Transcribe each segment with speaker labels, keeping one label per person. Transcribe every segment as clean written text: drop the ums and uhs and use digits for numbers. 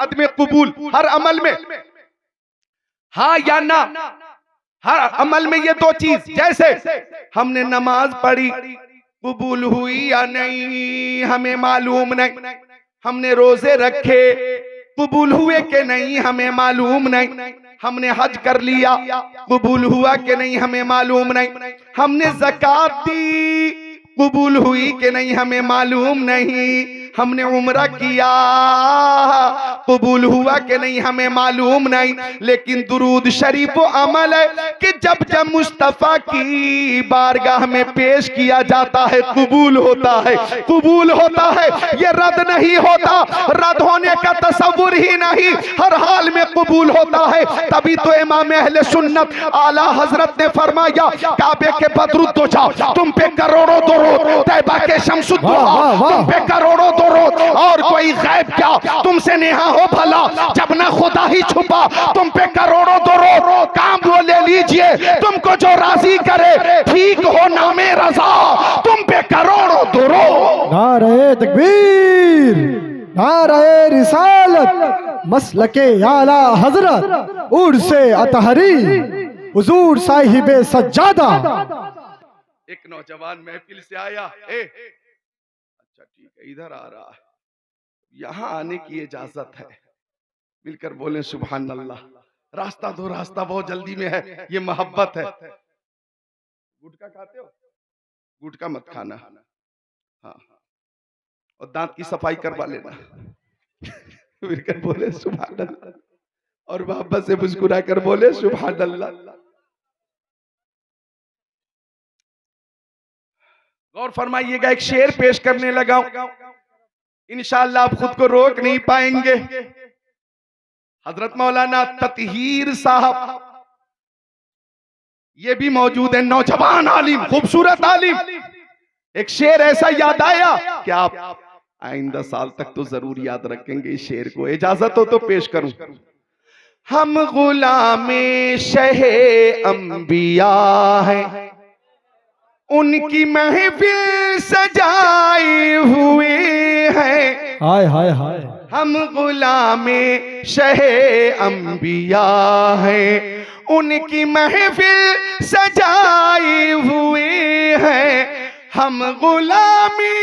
Speaker 1: अदम कबूल हर अमल में, हाँ या ना, हर अमल में ये दो चीज, जैसे हमने नमाज पढ़ी कबूल हुई या नहीं हमें मालूम नहीं, हमने रोजे रखे कबूल हुए कि नहीं हमें मालूम नहीं, हमने हज कर लिया कबूल हुआ कि नहीं हमें मालूम नहीं, हमने ज़कात दी कबूल हुई कि नहीं हमें मालूम नहीं, हमने उम्रा किया कबूल हुआ कि नहीं हमें मालूम नहीं। लेकिन दुरूद शरीफ वो अमल है कि जब जब मुस्तफा की बारगाह में पेश किया जाता है कबूल होता है, कबूल होता है, ये रद्द नहीं होता, रद्द होने का तस्वुर ही नहीं, हर हाल में कबूल होता है। तभी तो इमाम अहले सुन्नत आला हजरत ने फरमाया काबे के बदरुद्दोजा तुम पे करोड़ों दुरूद, तैबा के शमसुद्दोहा तुम पे करोड़ों दुरूद, और कोई गैब क्या तुमसे नेहा हो भला, जब ना खुदा ही छुपा तुम पे करोड़ों दुरूद, काम वो ले लीजिए तुमको जो राजी करे, ठीक हो नामे रजा तुम पे करोड़ों दुरूद।
Speaker 2: नारे तकबीर, नारे रिसालत, मसलके आला हजरत, उर्से अतहरी, हुजूर साहिबे सज्जादा।
Speaker 1: एक नौजवान महफिल से आया, अच्छा ठीक है इधर आ रहा है, यहाँ आने की इजाजत है, मिलकर बोले सुभान अल्लाह। रास्ता दो, रास्ता बहुत जल्दी में है, ये मोहब्बत है। गुटखा खाते हो? गुटखा मत खाना, हाँ, और दांत की सफाई करवा लेना। मिलकर बोले सुभान अल्लाह, और मोहब्बत से मुस्कुरा कर बोले सुभान अल्लाह। गौर फरमाइएगा, एक शेर पेश करने लगा हूं, इंशाअल्लाह आप खुद को रोक नहीं पाएंगे। हजरत मौलाना ततहीर साहब ये भी मौजूद है, नौजवान आलिम, खूबसूरत आलिम। एक शेर ऐसा याद आया कि आप आइंदा साल तक तो जरूर याद रखेंगे इस शेर को, इजाजत हो तो पेश करूं। हम गुलामे शहे अंबिया हैं, उनकी महफिल सजाए हुए हैं।
Speaker 2: हाय हाय हाय।
Speaker 1: हम गुलामे शहे अंबिया हैं, उनकी महफिल सजाए हुए हैं। हम गुलामी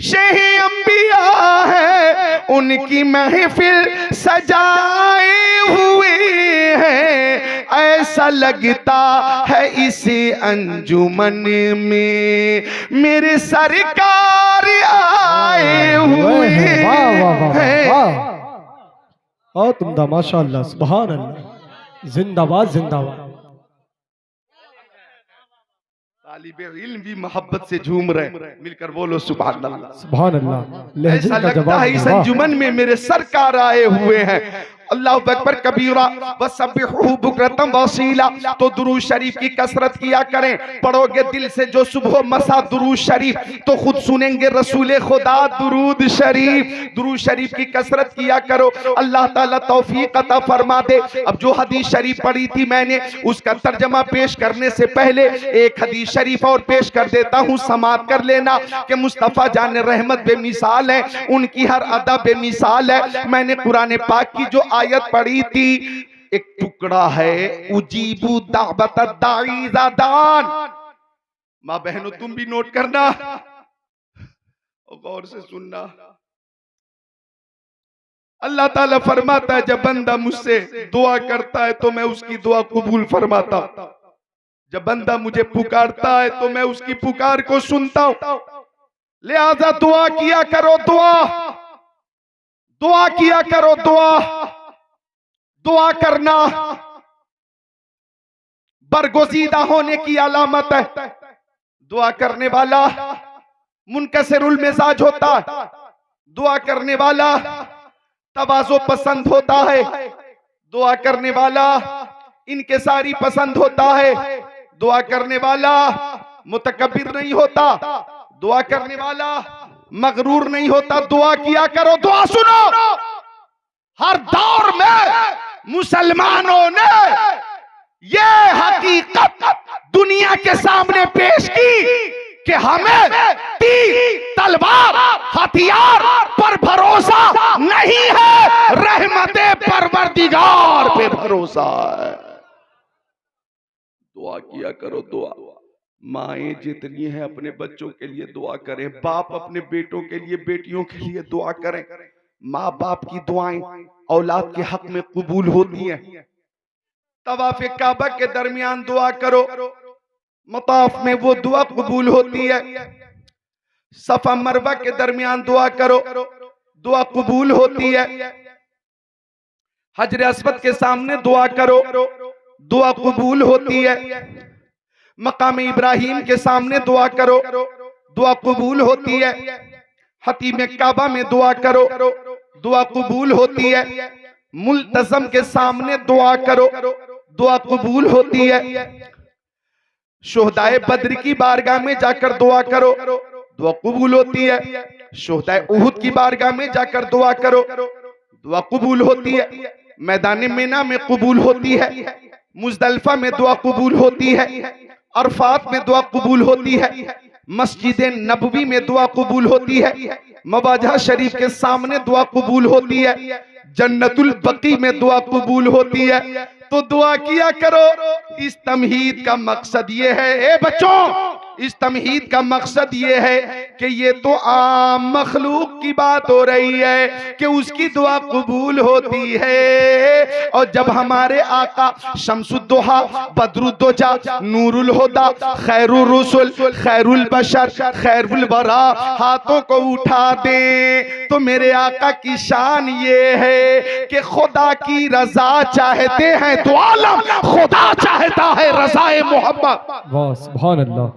Speaker 1: शहे अंबिया है, उनकी महफिल सजाए हुए हैं। ऐसा लगता है इस अंजुमन में मेरे सरकार आए हुए हैं।
Speaker 2: और तुम माशाअल्लाह, सुभान अल्लाह, जिंदाबाद जिंदाबाद।
Speaker 1: तालिबे इल्म भी मोहब्बत से झूम रहे, मिलकर बोलो सुभान अल्लाह,
Speaker 2: सुभान अल्लाह।
Speaker 1: ऐसा लगता है इस अंजुमन में मेरे सरकार आए हुए हैं। अल्लाह अकबर कबीरा वसब्बिहू बुकरतम वसीला। तो दुरूद शरीफ की कसरत किया करें, पढ़ोगे दिल से जो सुबह मसा दुरूद शरीफ तो खुद सुनेंगे रसूल खुदा दुरूद शरीफ। दुरूद शरीफ की कसरत किया करो, अल्लाह ताला तौफीक अता फरमा दे। अब जो हदीस शरीफ पढ़ी थी मैंने, उसका तर्जमा पेश करने से पहले एक हदीस शरीफ और पेश कर देता हूँ, समात कर लेना कि मुस्तफ़ा जान रहमत बेमिसाल है, उनकी हर अदा बेमिसाल है। मैंने कुरान पाक की जो आयत पढ़ी थी, एक टुकड़ा है उजीबू दावत दाई ज़ादान। माँ बहनों तुम भी नोट करना और गौर से सुनना। अल्लाह ताला फरमाता है जब बंदा मुझसे दुआ करता है तो मैं उसकी दुआ कबूल फरमाता हूं, जब बंदा मुझे पुकारता है तो मैं उसकी पुकार को सुनता हूं। लिहाजा दुआ किया करो, दुआ किया करो, दुआ करना बरगुज़ीदा होने की अलामत है। दुआ करने वाला मुनकसिरुल मिजाज होता है, दुआ करने वाला तवाज़ो पसंद होता है, दुआ करने वाला इनकिसारी पसंद होता है, दुआ करने वाला मुतकब्बिर नहीं होता, दुआ करने वाला मगरूर नहीं होता। दुआ किया करो, दुआ सुनो। हर दौर में मुसलमानों ने ये हकीकत दुनिया के सामने पेश की कि हमें तीर तलवार हथियार पर भरोसा नहीं है, रहमते परवरदिगार पे भरोसा है। दुआ किया करो, दुआ। माएँ जितनी हैं अपने बच्चों के लिए दुआ करें, बाप अपने बेटों के लिए बेटियों के लिए दुआ करें। माँ बाप की दुआएं औलाद के हक में कबूल होती हैं। तवाफ काबा के दरमियान दुआ करो, मताफ में वो दुआ कबूल होती है। सफा मरवा के दरमियान दुआ करो, दुआ कबूल होती है। हजर अस्वद के सामने दुआ करो, दुआ कबूल होती है। मकाम इब्राहिम के सामने दुआ करो, दुआ कबूल होती है। हतीम काबा में दुआ करो, दुआ कबूल होती है। मुल्तज़म के सामने दुआ करो, दुआ कबूल होती है। शुहदाए बद्र की बारगाह में जाकर दुआ करो, दुआ कबूल होती है। शुहदाए उहुद की बारगाह में जाकर दुआ करो, दुआ कबूल होती है। मैदान मिना में कबूल होती है। मुज़दलिफा में दुआ कबूल होती है। अरफात में दुआ कबूल होती है। मस्जिद नबवी में दुआ कबूल होती है। मवाजा शरीफ के सामने दुआ कबूल होती है। जन्नतुल बकी में दुआ कबूल होती है। तो दुआ किया करो। इस तमहीद का मकसद ये है, ए बच्चों, इस तमहीद का मकसद ये है कि ये तो आम मखलूक की बात हो रही है कि उसकी दुआ कबूल होती है। और जब हमारे आका शम्सुद्दोहा, बदरुद्दोजा, नूरुल हुदा, खैरुर रसूल, खैरुल बशर, खैरुल वरा हाथों को उठा दे तो मेरे आका की शान ये है कि खुदा की रजा चाहते हैं तो आलम खुदा चाहता है रज़ाए मोहम्मद।
Speaker 2: वाह सुभान अल्लाह।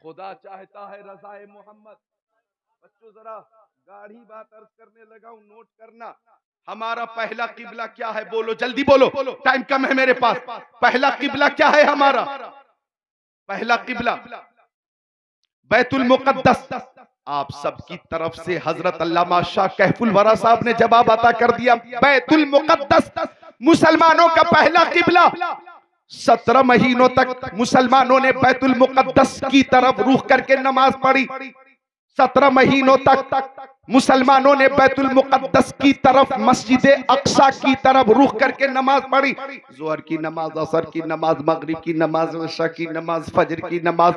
Speaker 1: खुदा चाहता है रज़ाए मोहम्मद। बच्चों जरा गाढ़ी बात अर्ज करने लगा हूं, नोट करना। हमारा पहला किबला क्या है? बोलो जल्दी बोलो, टाइम कम है मेरे पास। पहला किबला क्या है हमारा? पहला किबला बैतुल मुक़द्दस। आप सबकी तरफ से हजरत अल्लामा शाह कहफुल वरा साहब ने जवाब अता कर दिया। बैतुल मुक़द्दस मुसलमानों का पहला किबला। 17 महीनों तक मुसलमानों ने बैतुल मुक़द्दस की तरफ रुख करके नमाज पढ़ी। 17 महीनों तक मुसलमानों ने बैतुल मुक़द्दस की तरफ, मस्जिद अक्सा की तरफ रुख करके नमाज पढ़ी। ज़ोहर की नमाज, असर की नमाज, मगरिब की नमाज, इशा की नमाज, फजर की नमाज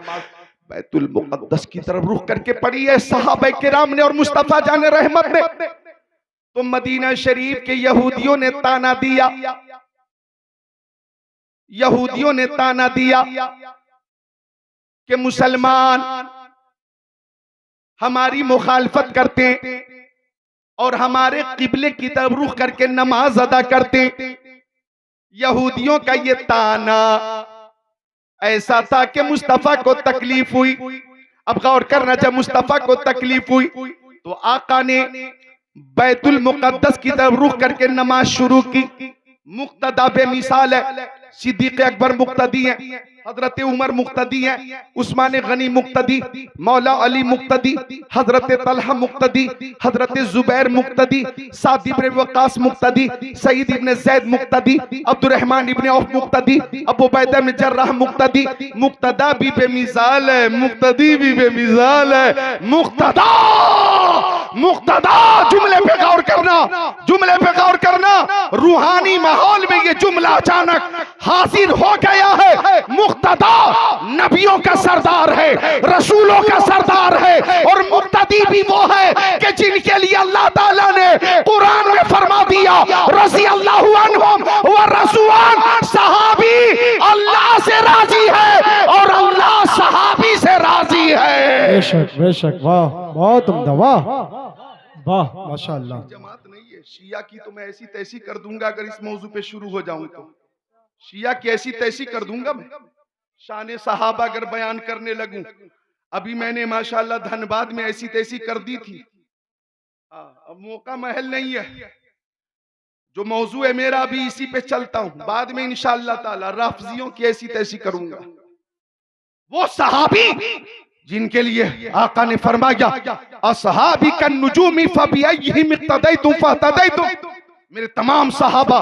Speaker 1: बैतुल मुक़द्दस की तरफ रुख करके पढ़ी है सहाबा किराम ने और मुस्तफा जाने रहमत ने। तो मदीना शरीफ के यहूदियों ने ताना दिया, यहूदियों ने ताना दिया कि मुसलमान हमारी मुखालफत करते और हमारे किबले की तरफ रुख करके नमाज अदा करते। यहूदियों का ये ताना ऐसा था कि मुस्तफा को तकलीफ हुई। अब गौर करना, जब मुस्तफा को तकलीफ हुई तो आका ने बैतुल मुक़द्दस की तरफ रुख करके नमाज शुरू की। मुक्तदा बेमिसाल है। सिद्दीक़ अकबर मुक्तदी हैं, हजरत उमर मुक्तदी हैं, उस्मान गनी मुक्तदी, मौला अली मुक्तदी, हजरत तलहा मुक्तदी, हजरत जुबैर मुक्तदी, साद इब्न वक़ास मुक्तदी, सईद इब्न ज़ैद मुक्तदी, अब्दुर्रहमान इब्न औफ मुक्तदी, अबू उबैदा इब्न जर्राह मुक्तदी। मुक्तदा भी बेमिसाल है, मुक्तदी भी बेमिसाल है। मुक्तदा मुक्तदा, जुमले पे गौर करना, जुमले पे गौर करना। रूहानी माहौल में ये जुमला अचानक हाजिर हो गया है। मुक्तदा नबियों का सरदार है, रसूलों का सरदार है और मुक्तदी भी वो है कि जिनके लिए अल्लाह ताला ने कुरान में फरमा दिया, रज़ी अल्लाहु अन्हुम व रज़ुआन, सहाबी अल्लाह से राजी है और अल्लाह सहाबी से राजी है।
Speaker 2: बेशक बेशक, वाह बहुत उम्दा, वाह वाह माशाअल्लाह।
Speaker 1: जमात नहीं है शिया की तो मैं ऐसी तैसी कर दूंगा अगर इस मौजू पे शुरू हो जाऊं तो। शिया की ऐसी तैसी कर दूंगा मैं, शान सहाबा अगर बयान करने लगूं। अभी मैंने माशाअल्लाह धनबाद में ऐसी तैसी कर दी थी। अब मौका महल नहीं है, जो मौजू है मेरा अभी इसी पे चलता हूं। बाद में इंशाअल्लाह ताला राफजियों की ऐसी तैसी करूंगा। वो सहाबी जिनके लिए आका ने फरमाया, असहाबी कन नुजूमी फबिअय्यिहिम इक्तदैतुम फहतदैतुम। मेरे तमाम सहाबा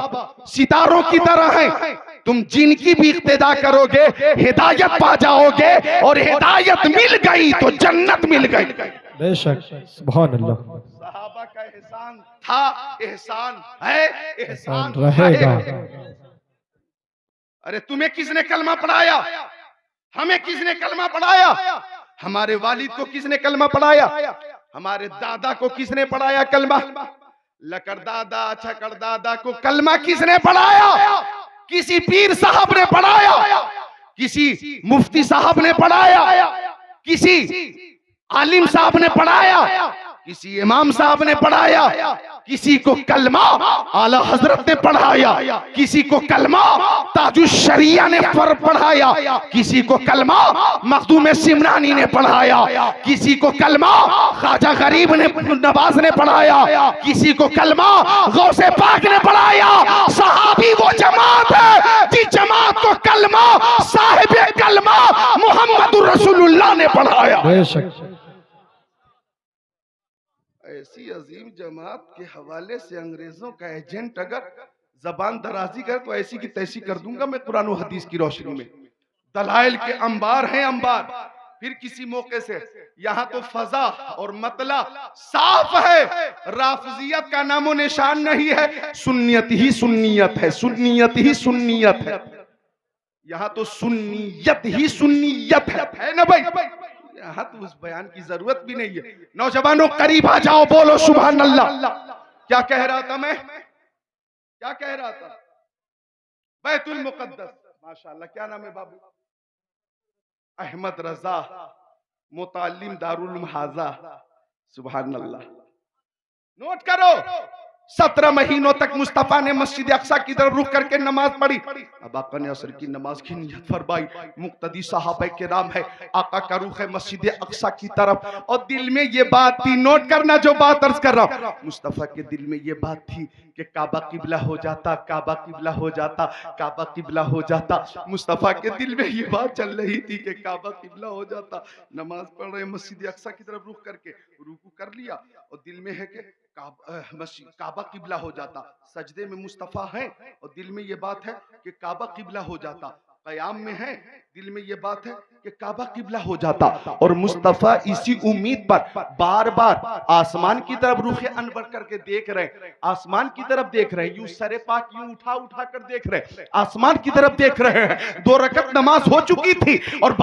Speaker 1: सितारों की तरह हैं, तुम जिनकी भी इक्तिदा करोगे हिदायत पा जाओगे, और हिदायत मिल गई तो जन्नत मिल गई।
Speaker 2: बेशक, सुभान अल्लाह।
Speaker 1: सहाबा का एहसान था, एहसान है, एहसान
Speaker 2: रहेगा।
Speaker 1: अरे तुम्हें किसने कलमा पढ़ाया? हमें किसने कलमा पढ़ाया? हमारे वालिद को किसने कलमा पढ़ाया? हमारे दादा को किसने पढ़ाया कलमा? लकर दादा छकर दादा को कलमा किसने पढ़ाया? किसी पीर साहब ने पढ़ाया? किसी मुफ्ती साहब ने पढ़ाया? किसी आलिम साहब ने पढ़ाया? किसी इमाम साहब ने पढ़ाया? किसी को कलमा आला हजरत ने पढ़ाया, किसी को कलमा ताजुश शरिया ने पढ़ाया, किसी को कलमा मखदूम सिमरानी ने पढ़ाया, किसी को कलमा ख्वाजा गरीब ने नवाज ने पढ़ाया, किसी को कलमा गौसे पाक ने पढ़ाया। सहाबी वो जमात है जिस जमात को कलमा साहिब कलमा मोहम्मद रसूलुल्लाह ने पढ़ाया। ऐसी अजीम जमात के हवाले से अंग्रेजों का एजेंट अगर जबान दराजी करे तो ऐसी की तैसी कर दूंगा मैं कुरान और हदीस की रोशनी में। दलाइल के अंबार हैं अंबार। फिर किसी मौके से यहाँ तो फजा और मतला साफ है, राफजियत का नामो निशान नहीं है, सुन्नियत ही सुन्नियत है, सुन्नियत ही सुन्नियत है। यहाँ तो सुन्नियत ही सुन्नियत है ना भाई? यहाँ तो उस बयान की जरूरत भी नहीं है। नौजवानों करीब आ जाओ, बोलो सुभान अल्लाह। क्या कह रहा था मैं? क्या कह रहा था? बैतुल मुकद्दस, माशाअल्लाह। क्या नाम है बाबू? अहमद रजा, मुतालिम दारुल महाजा। सुभान अल्लाह। नोट करो, 17 महीनों तक मुस्तफा ने मस्जिद अक्सा की तरफ रुख करके नमाज पढ़ी। अब आका ने असर की नमाज की नियत फरमाई। मुक्तदी साहबा किराम है, आका का रुख है मस्जिद अक्सा की तरफ, और दिल में ये बात थी, नोट करना जो बात अर्ज कर रहा हूं, मुस्तफा के दिल में ये बात थी कि काबा किबला हो जाता, काबा किबला हो जाता, काबा किबला हो जाता। मुस्तफा के दिल में ये बात चल रही थी कि काबा किबला हो जाता। नमाज पढ़ रहे मस्जिद अक्सा की तरफ रुख करके, रुकू कर लिया, और दिल में है कि काबा किबला हो जाता। सजदे में मुस्तफा है और दिल में ये बात है कि काबा किबला हो जाता। कयाम में है, दिल में ये बात है कि काबा किबला हो जाता। और मुस्तफा इसी उम्मीद पर बार बार आसमान की तरफ रुखे अनवर करके देख रहे हैं, आसमान की तरफ देख रहे हैं, यूं सरे पाक यूं उठा उठा कर देख रहे हैं, आसमान की तरफ देख रहे हैं। 2 रकत नमाज हो चुकी थी और